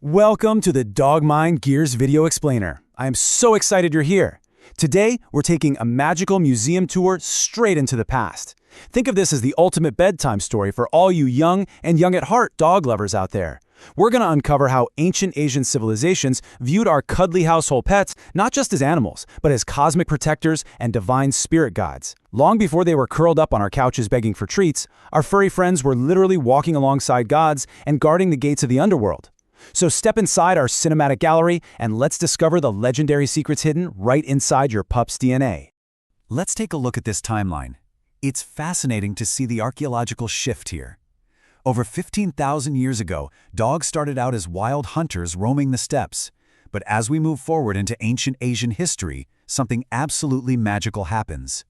Welcome to the Dog Mind Gears Video Explainer. I am so excited you're here. Today, we're taking a magical museum tour straight into the past. Think of this as the ultimate bedtime story for all you young and young at heart dog lovers out there. We're going to uncover how ancient Asian civilizations viewed our cuddly household pets not just as animals, but as cosmic protectors and divine spirit guides. Long before they were curled up on our couches begging for treats, our furry friends were literally walking alongside gods and guarding the gates of the underworld. So step inside our cinematic gallery and let's discover the legendary secrets hidden right inside your pup's DNA. Let's take a look at this timeline. It's fascinating to see the archaeological shift here. Over 15,000 years ago, dogs started out as wild hunters roaming the steppes. But as we move forward into ancient Asian history, something absolutely magical happens.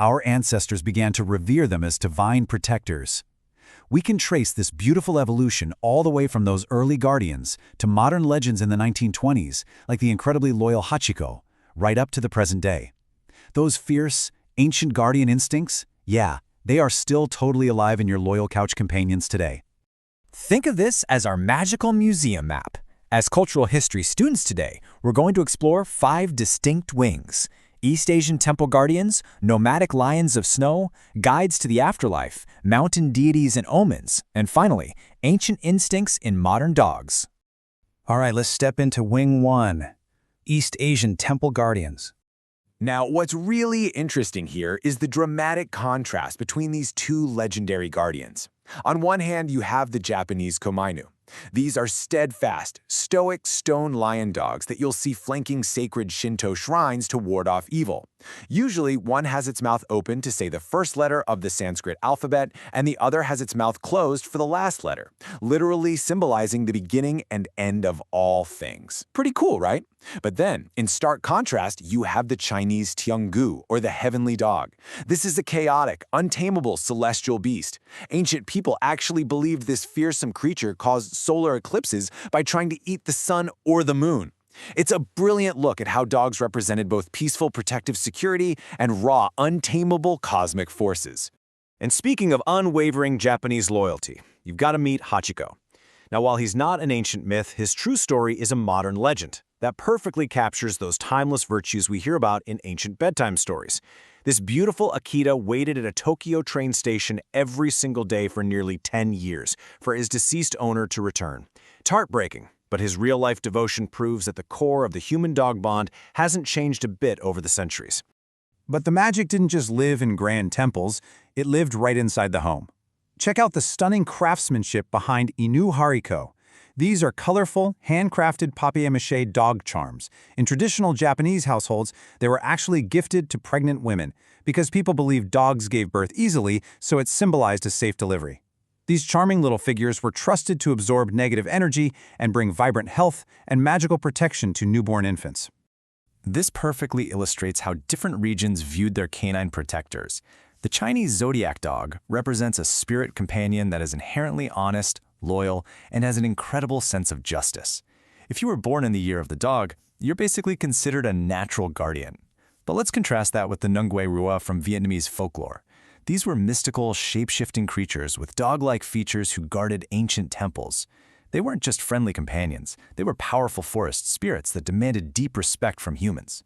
Our ancestors began to revere them as divine protectors. We can trace this beautiful evolution all the way from those early guardians to modern legends in the 1920s, like the incredibly loyal Hachiko, right up to the present day. Those fierce, ancient guardian instincts, yeah, they are still totally alive in your loyal couch companions today. Think of this as our magical museum map. As cultural history students today, we're going to explore 5 distinct wings: East Asian temple guardians, nomadic lions of snow, guides to the afterlife, mountain deities and omens, and finally, ancient instincts in modern dogs. All right, let's step into Wing 1, East Asian Temple Guardians. Now, what's really interesting here is the dramatic contrast between these two legendary guardians. On one hand, you have the Japanese Komainu. These are steadfast, stoic stone lion dogs that you'll see flanking sacred Shinto shrines to ward off evil. Usually, one has its mouth open to say the first letter of the Sanskrit alphabet, and the other has its mouth closed for the last letter, literally symbolizing the beginning and end of all things. Pretty cool, right? But then, in stark contrast, you have the Chinese Tianggu, or the heavenly dog. This is a chaotic, untamable celestial beast. Ancient people actually believed this fearsome creature caused solar eclipses by trying to eat the sun or the moon. It's a brilliant look at how dogs represented both peaceful protective security and raw, untamable cosmic forces. And speaking of unwavering Japanese loyalty, you've got to meet Hachiko. Now, while he's not an ancient myth, his true story is a modern legend that perfectly captures those timeless virtues we hear about in ancient bedtime stories. This beautiful Akita waited at a Tokyo train station every single day for nearly 10 years for his deceased owner to return. It's heartbreaking, but his real-life devotion proves that the core of the human-dog bond hasn't changed a bit over the centuries. But the magic didn't just live in grand temples, it lived right inside the home. Check out the stunning craftsmanship behind Inu Hariko. These are colorful, handcrafted papier-mâché dog charms. In traditional Japanese households, they were actually gifted to pregnant women because people believed dogs gave birth easily, so it symbolized a safe delivery. These charming little figures were trusted to absorb negative energy and bring vibrant health and magical protection to newborn infants. This perfectly illustrates how different regions viewed their canine protectors. The Chinese zodiac dog represents a spirit companion that is inherently honest, loyal, and has an incredible sense of justice. If you were born in the year of the dog, you're basically considered a natural guardian. But let's contrast that with the Nung Guai Rua from Vietnamese folklore. These were mystical, shape-shifting creatures with dog-like features who guarded ancient temples. They weren't just friendly companions, they were powerful forest spirits that demanded deep respect from humans.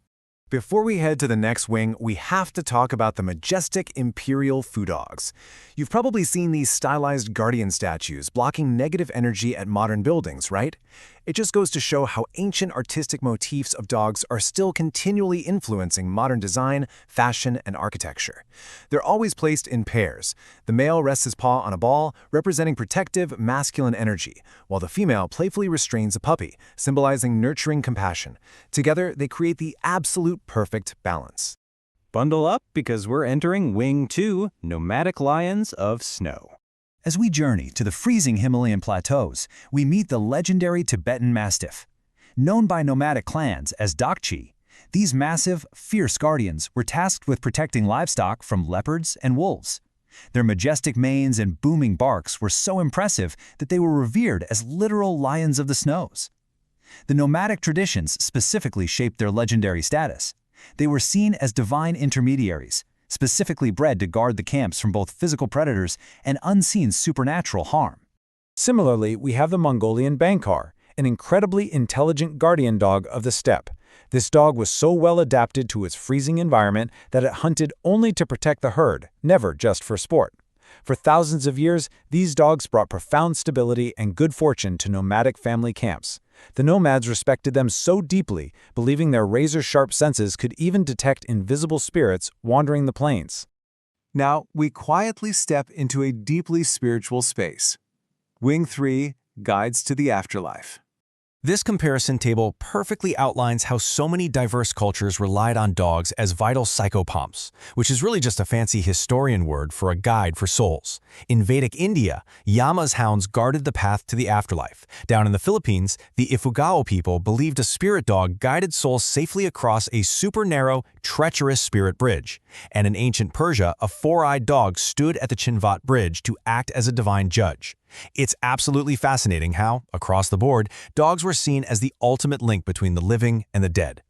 Before we head to the next wing, we have to talk about the majestic imperial foo dogs. You've probably seen these stylized guardian statues blocking negative energy at modern buildings, right? It just goes to show how ancient artistic motifs of dogs are still continually influencing modern design, fashion, and architecture. They're always placed in pairs. The male rests his paw on a ball, representing protective, masculine energy, while the female playfully restrains a puppy, symbolizing nurturing compassion. Together, they create the absolute perfect balance. Bundle up because we're entering Wing 2, Nomadic Lions of Snow. As we journey to the freezing Himalayan plateaus, we meet the legendary Tibetan Mastiff. Known by nomadic clans as Dakchi, these massive, fierce guardians were tasked with protecting livestock from leopards and wolves. Their majestic manes and booming barks were so impressive that they were revered as literal lions of the snows. The nomadic traditions specifically shaped their legendary status. They were seen as divine intermediaries, specifically bred to guard the camps from both physical predators and unseen supernatural harm. Similarly, we have the Mongolian Bankar, an incredibly intelligent guardian dog of the steppe. This dog was so well adapted to its freezing environment that it hunted only to protect the herd, never just for sport. For thousands of years, these dogs brought profound stability and good fortune to nomadic family camps. The nomads respected them so deeply, believing their razor-sharp senses could even detect invisible spirits wandering the plains. Now, we quietly step into a deeply spiritual space. Wing 3, Guides to the Afterlife. This comparison table perfectly outlines how so many diverse cultures relied on dogs as vital psychopomps, which is really just a fancy historian word for a guide for souls. In Vedic India, Yama's hounds guarded the path to the afterlife. Down in the Philippines, the Ifugao people believed a spirit dog guided souls safely across a super narrow, treacherous spirit bridge. And in ancient Persia, a four-eyed dog stood at the Chinvat Bridge to act as a divine judge. It's absolutely fascinating how, across the board, dogs were seen as the ultimate link between the living and the dead.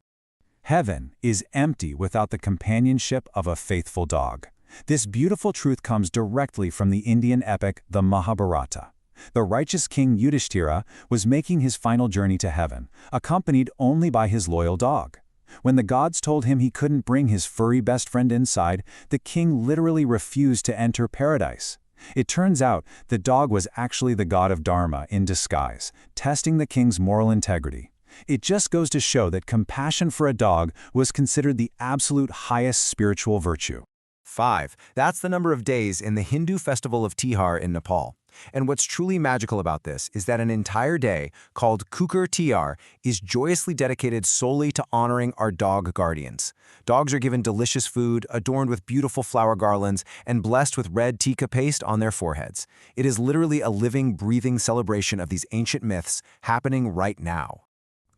Heaven is empty without the companionship of a faithful dog. This beautiful truth comes directly from the Indian epic, the Mahabharata. The righteous king Yudhishthira was making his final journey to heaven, accompanied only by his loyal dog. When the gods told him he couldn't bring his furry best friend inside, the king literally refused to enter paradise. It turns out the dog was actually the god of Dharma in disguise, testing the king's moral integrity. It just goes to show that compassion for a dog was considered the absolute highest spiritual virtue. 5. That's the number of days in the Hindu festival of Tihar in Nepal. And what's truly magical about this is that an entire day, called Kukur Tihar, is joyously dedicated solely to honoring our dog guardians. Dogs are given delicious food, adorned with beautiful flower garlands, and blessed with red tikka paste on their foreheads. It is literally a living, breathing celebration of these ancient myths happening right now.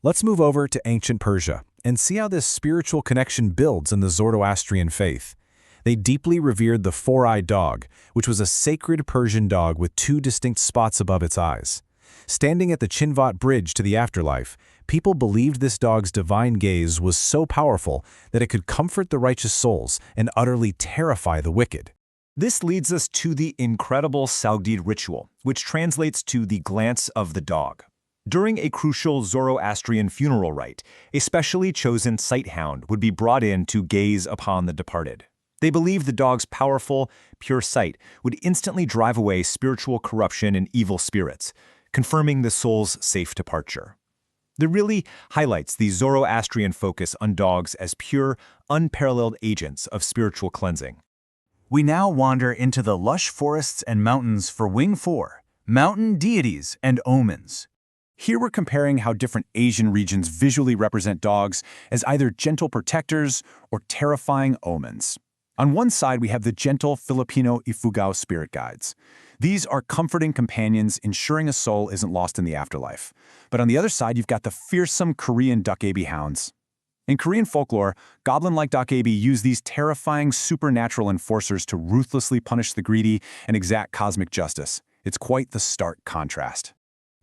Let's move over to ancient Persia and see how this spiritual connection builds in the Zoroastrian faith. They deeply revered the four-eyed dog, which was a sacred Persian dog with two distinct spots above its eyes. Standing at the Chinvat Bridge to the afterlife, people believed this dog's divine gaze was so powerful that it could comfort the righteous souls and utterly terrify the wicked. This leads us to the incredible Saugid ritual, which translates to the glance of the dog. During a crucial Zoroastrian funeral rite, a specially chosen sighthound would be brought in to gaze upon the departed. They believed the dog's powerful, pure sight would instantly drive away spiritual corruption and evil spirits, confirming the soul's safe departure. This really highlights the Zoroastrian focus on dogs as pure, unparalleled agents of spiritual cleansing. We now wander into the lush forests and mountains for Wing 4, Mountain Deities and Omens. Here we're comparing how different Asian regions visually represent dogs as either gentle protectors or terrifying omens. On one side, we have the gentle Filipino Ifugao spirit guides. These are comforting companions, ensuring a soul isn't lost in the afterlife. But on the other side, you've got the fearsome Korean Dakebi hounds. In Korean folklore, goblin-like Dakebi use these terrifying supernatural enforcers to ruthlessly punish the greedy and exact cosmic justice. It's quite the stark contrast.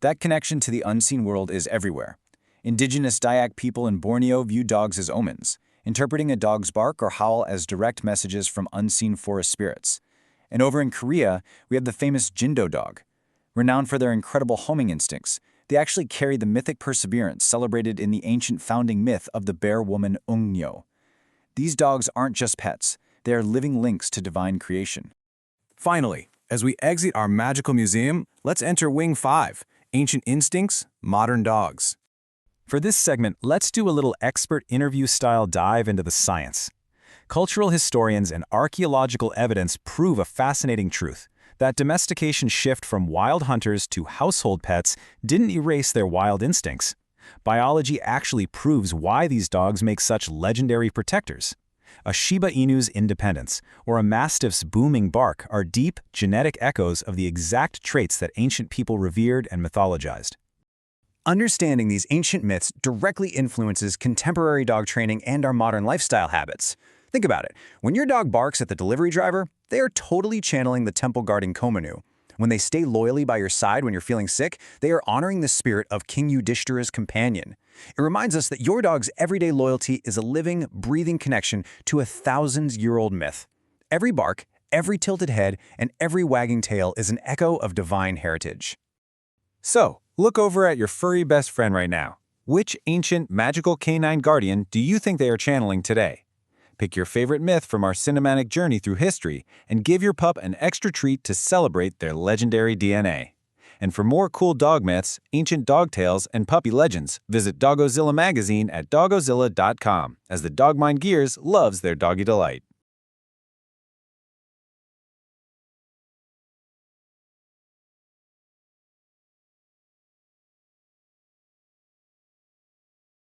That connection to the unseen world is everywhere. Indigenous Dayak people in Borneo view dogs as omens, interpreting a dog's bark or howl as direct messages from unseen forest spirits. And over in Korea, we have the famous Jindo dog. Renowned for their incredible homing instincts, they actually carry the mythic perseverance celebrated in the ancient founding myth of the bear woman Ungyo. These dogs aren't just pets, they are living links to divine creation. Finally, as we exit our magical museum, let's enter Wing 5, Ancient Instincts, Modern Dogs. For this segment, let's do a little expert interview-style dive into the science. Cultural historians and archaeological evidence prove a fascinating truth: that domestication shift from wild hunters to household pets didn't erase their wild instincts. Biology actually proves why these dogs make such legendary protectors. A Shiba Inu's independence or a Mastiff's booming bark are deep, genetic echoes of the exact traits that ancient people revered and mythologized. Understanding these ancient myths directly influences contemporary dog training and our modern lifestyle habits. Think about it. When your dog barks at the delivery driver, they are totally channeling the temple guarding Komanu. When they stay loyally by your side when you're feeling sick, they are honoring the spirit of King Yudhishthira's companion. It reminds us that your dog's everyday loyalty is a living, breathing connection to a thousands-year-old myth. Every bark, every tilted head, and every wagging tail is an echo of divine heritage. So, Look over at your furry best friend right now. Which ancient, magical canine guardian do you think they are channeling today? Pick your favorite myth from our cinematic journey through history and give your pup an extra treat to celebrate their legendary DNA. And for more cool dog myths, ancient dog tales, and puppy legends, visit Doggozilla magazine at doggozilla.com, as the Dog Mind Gears loves their doggy delight.